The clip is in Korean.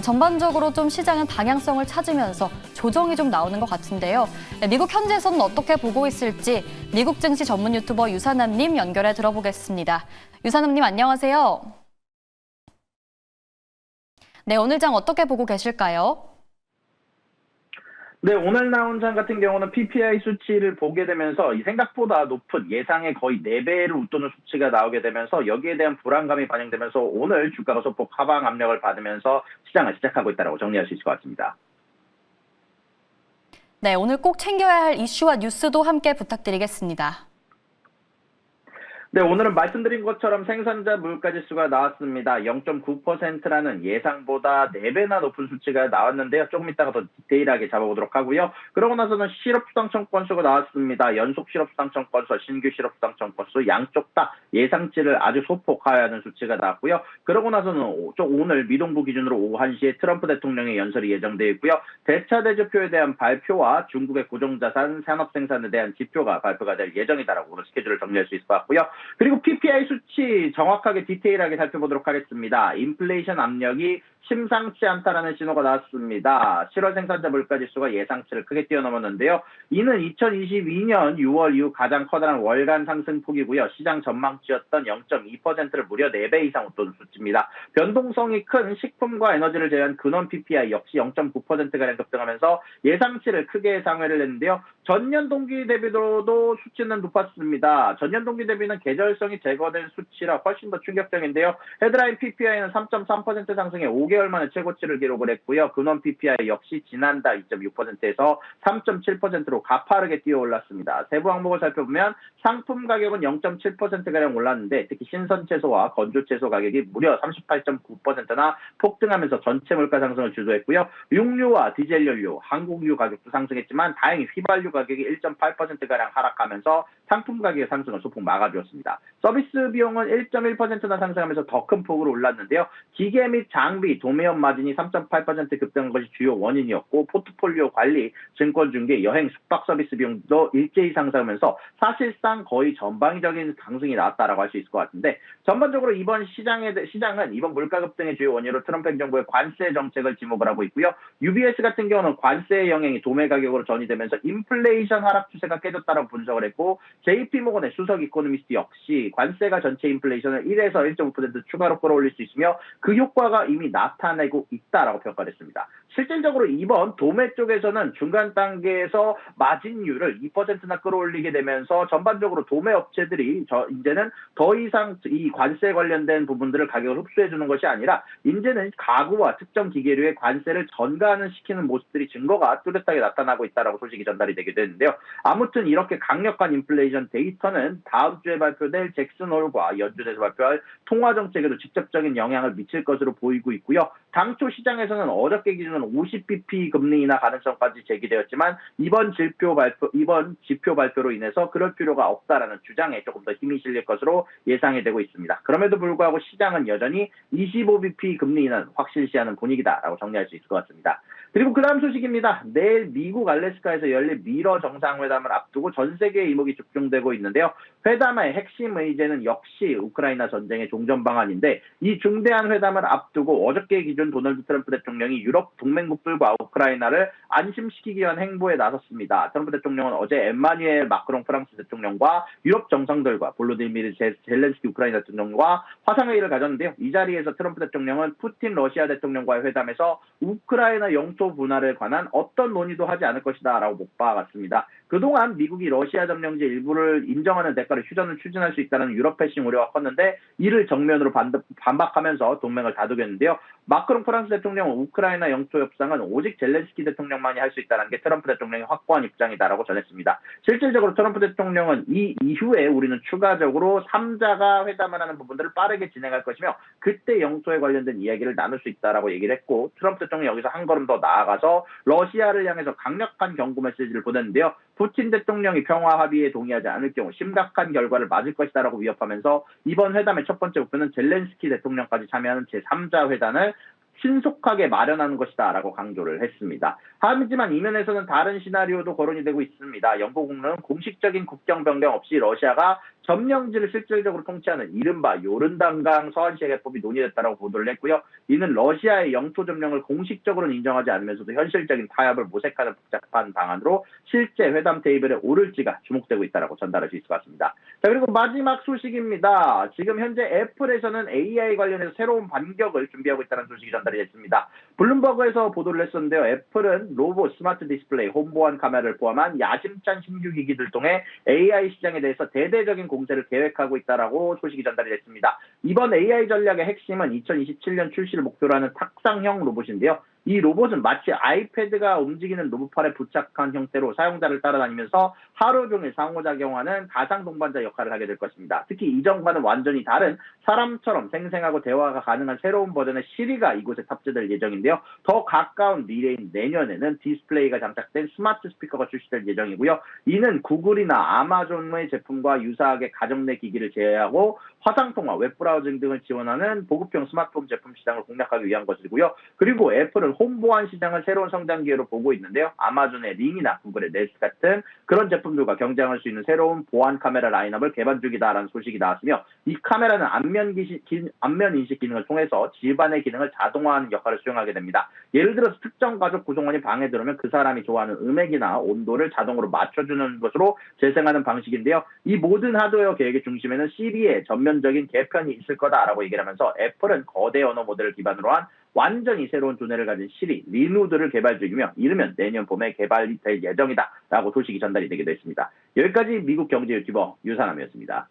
전반적으로 좀 시장은 방향성을 찾으면서 조정이 좀 나오는 것 같은데요. 미국 현지에서는 어떻게 보고 있을지 미국 증시 전문 유튜버 유산남님 연결해 들어보겠습니다. 유산남님 안녕하세요. 네, 오늘 장 어떻게 보고 계실까요? 네, 오늘 나온 장 같은 경우는 PPI 수치를 보게 되면서 이 생각보다 높은 예상의 거의 4배를 웃도는 수치가 나오게 되면서 여기에 대한 불안감이 반영되면서 오늘 주가가 소폭 하방 압력을 받으면서 시장을 시작하고 있다고 정리할 수 있을 것 같습니다. 네, 오늘 꼭 챙겨야 할 이슈와 뉴스도 함께 부탁드리겠습니다. 네, 오늘은 말씀드린 것처럼 생산자 물가지수가 나왔습니다. 0.9%라는 예상보다 4배나 높은 수치가 나왔는데요. 조금 이따가 더 디테일하게 잡아보도록 하고요. 그러고 나서는 실업수당 건수가 나왔습니다. 연속 실업수당 건수, 신규 실업수당 건수 양쪽 다 예상치를 아주 소폭 하회하는 수치가 나왔고요. 그러고 나서는 오늘 미동부 기준으로 오후 1시에 트럼프 대통령의 연설이 예정되어 있고요. 대차 대조표에 대한 발표와 중국의 고정자산 산업 생산에 대한 지표가 발표가 될 예정이다라고 오늘 스케줄을 정리할 수 있을 것 같고요. 그리고 PPI 수치 정확하게 디테일하게 살펴보도록 하겠습니다. 인플레이션 압력이 심상치 않다라는 신호가 나왔습니다. 7월 생산자 물가지수가 예상치를 크게 뛰어넘었는데요. 이는 2022년 6월 이후 가장 커다란 월간 상승폭이고요. 시장 전망치였던 0.2%를 무려 4배 이상 웃도는 수치입니다. 변동성이 큰 식품과 에너지를 제외한 근원 PPI 역시 0.9%가량 급등하면서 예상치를 크게 상회를 했는데요. 전년 동기 대비로도 수치는 높았습니다. 전년 동기 대비는 계절성이 제거된 수치라 훨씬 더 충격적인데요. 헤드라인 PPI는 3.3% 상승해 5개월 만에 최고치를 기록을 했고요. 근원 PPI 역시 지난달 2.6%에서 3.7%로 가파르게 뛰어올랐습니다. 세부 항목을 살펴보면 상품 가격은 0.7%가량 올랐는데 특히 신선 채소와 건조 채소 가격이 무려 38.9%나 폭등하면서 전체 물가 상승을 주도했고요. 육류와 디젤 연료, 항공유 가격도 상승했지만 다행히 휘발유 가격이 1.8%가량 하락하면서 상품 가격의 상승을 소폭 막아주었습니다. 서비스 비용은 1.1%나 상승하면서 더 큰 폭으로 올랐는데요. 기계 및 장비, 도매업 마진이 3.8% 급등한 것이 주요 원인이었고 포트폴리오 관리, 증권 중개, 여행, 숙박 서비스 비용도 일제히 상승하면서 사실상 거의 전방위적인 상승이 나왔다라고 할 수 있을 것 같은데 전반적으로 이번 시장은 이번 물가 급등의 주요 원인으로 트럼프 행정부의 관세 정책을 지목을 하고 있고요. UBS 같은 경우는 관세의 영향이 도매 가격으로 전이되면서 인플레이션 하락 추세가 깨졌다라고 분석을 했고 JP모건의 수석 이코노미스트 역시 관세가 전체 인플레이션을 1에서 1.5% 추가로 끌어올릴 수 있으며 그 효과가 이미 나타내고 있다라고 평가를 했습니다. 실질적으로 이번 도매 쪽에서는 중간 단계에서 마진율을 2%나 끌어올리게 되면서 전반적으로 도매 업체들이 이제는 더 이상 이 관세 관련된 부분들을 가격을 흡수해주는 것이 아니라 이제는 가구와 특정 기계류의 관세를 전가하는 시키는 모습들이 증거가 뚜렷하게 나타나고 있다라고 소식이 전달이 되게 되는데요. 아무튼 이렇게 강력한 인플레이션 데이터는 다음 주에 발표될 잭슨 홀과 연준에서 발표할 통화 정책에도 직접적인 영향을 미칠 것으로 보이고 있고요. 당초 시장에서는 어저께 기준으로 50bp 금리 인하 가능성까지 제기되었지만 이번 지표 발표로 인해서 그럴 필요가 없다라는 주장에 조금 더 힘이 실릴 것으로 예상이 되고 있습니다. 그럼에도 불구하고 시장은 여전히 25bp 금리 인하는 확실시하는 분위기다라고 정리할 수 있을 것 같습니다. 그리고 그 다음 소식입니다. 내일 미국 알래스카에서 열릴 미러 정상회담을 앞두고 전 세계의 이목이 집중되고 있는데요. 회담의 핵심 의제는 역시 우크라이나 전쟁의 종전 방안인데 이 중대한 회담을 앞두고 어저께 기준 도널드 트럼프 대통령이 유럽 동맹국들과 우크라이나를 안심시키기 위한 행보에 나섰습니다. 트럼프 대통령은 어제 엠마뉴엘 마크롱 프랑스 대통령과 유럽 정상들과 볼로디미르 젤렌스키 우크라이나 대통령과 화상회의를 가졌는데요. 이 자리에서 트럼프 대통령은 푸틴 러시아 대통령과의 회담에서 우크라이나 영토 분할에 관한 어떤 논의도 하지 않을 것이다 라고 못 박았습니다. 그동안 미국이 러시아 점령지 일부를 인정하는 대가로 휴전을 추진할 수 있다는 유럽 패싱 우려가 컸는데 이를 정면으로 반박하면서 동맹을 다독였는데요. 마크롱 프랑스 대통령은 우크라이나 영토 협상은 오직 젤렌스키 대통령만이 할 수 있다는 게 트럼프 대통령이 확고한 입장이다라고 전했습니다. 실질적으로 트럼프 대통령은 이 이후에 우리는 추가적으로 3자가 회담을 하는 부분들을 빠르게 진행할 것이며 그때 영토에 관련된 이야기를 나눌 수 있다라고 얘기를 했고 트럼프 대통령이 여기서 한 걸음 더 나아가서 러시아를 향해서 강력한 경고 메시지를 보냈는데요. 푸틴 대통령이 평화 합의에 동의하지 않을 경우 심각한 결과를 맞을 것이다라고 위협하면서 이번 회담의 첫 번째 목표는 젤렌스키 대통령까지 참여하는 제3자 회담을 신속하게 마련하는 것이다라고 강조를 했습니다. 하지만 이면에서는 다른 시나리오도 거론이 되고 있습니다. 영국은 공식적인 국경 변경 없이 러시아가 점령지를 실질적으로 통치하는 이른바 요른단강 서한시의 해법이 논의됐다고 보도를 했고요. 이는 러시아의 영토 점령을 공식적으로는 인정하지 않으면서도 현실적인 타협을 모색하는 복잡한 방안으로 실제 회담 테이블에 오를지가 주목되고 있다고 전달할 수 있을 것 같습니다. 자, 그리고 마지막 소식입니다. 지금 현재 애플에서는 AI 관련해서 새로운 반격을 준비하고 있다는 소식이 전달이 됐습니다. 블룸버그에서 보도를 했었는데요. 애플은 로봇, 스마트 디스플레이, 홈보안 카메라를 포함한 야심찬 신규 기기들 통해 AI 시장에 대해서 대대적인 공세를 계획하고 있다라고 소식이 전달이 됐습니다. 이번 AI 전략의 핵심은 2027년 출시를 목표로 하는 탁상형 로봇인데요. 이 로봇은 마치 아이패드가 움직이는 로봇팔에 부착한 형태로 사용자를 따라다니면서 하루 종일 상호작용하는 가상 동반자 역할을 하게 될 것입니다. 특히 이전과는 완전히 다른 사람처럼 생생하고 대화가 가능한 새로운 버전의 시리가 이곳에 탑재될 예정인데요. 더 가까운 미래인 내년에는 디스플레이가 장착된 스마트 스피커가 출시될 예정이고요. 이는 구글이나 아마존의 제품과 유사하게 가정 내 기기를 제외하고 화상통화, 웹브라우징 등을 지원하는 보급형 스마트홈 제품 시장을 공략하기 위한 것이고요. 그리고 애플은 홈보안 시장을 새로운 성장 기회로 보고 있는데요. 아마존의 링이나 구글의 네스트 같은 그런 제품들과 경쟁할 수 있는 새로운 보안 카메라 라인업을 개발 중이다라는 소식이 나왔으며 이 카메라는 안면 인식 기능을 통해서 집안의 기능을 자동화하는 역할을 수행하게 됩니다. 예를 들어서 특정 가족 구성원이 방에 들어오면 그 사람이 좋아하는 음악이나 온도를 자동으로 맞춰주는 것으로 재생하는 방식인데요. 이 모든 하드웨어 계획의 중심에는 시리의 전면적인 개편이 있을 거다라고 얘기를 하면서 애플은 거대 언어 모델을 기반으로 한 완전히 새로운 두뇌를 가진 시리, 리누드를 개발 중이며 이르면 내년 봄에 개발이 될 예정이다라고 소식이 전달이 되기도 했습니다. 여기까지 미국 경제 유튜버 유산함이었습니다.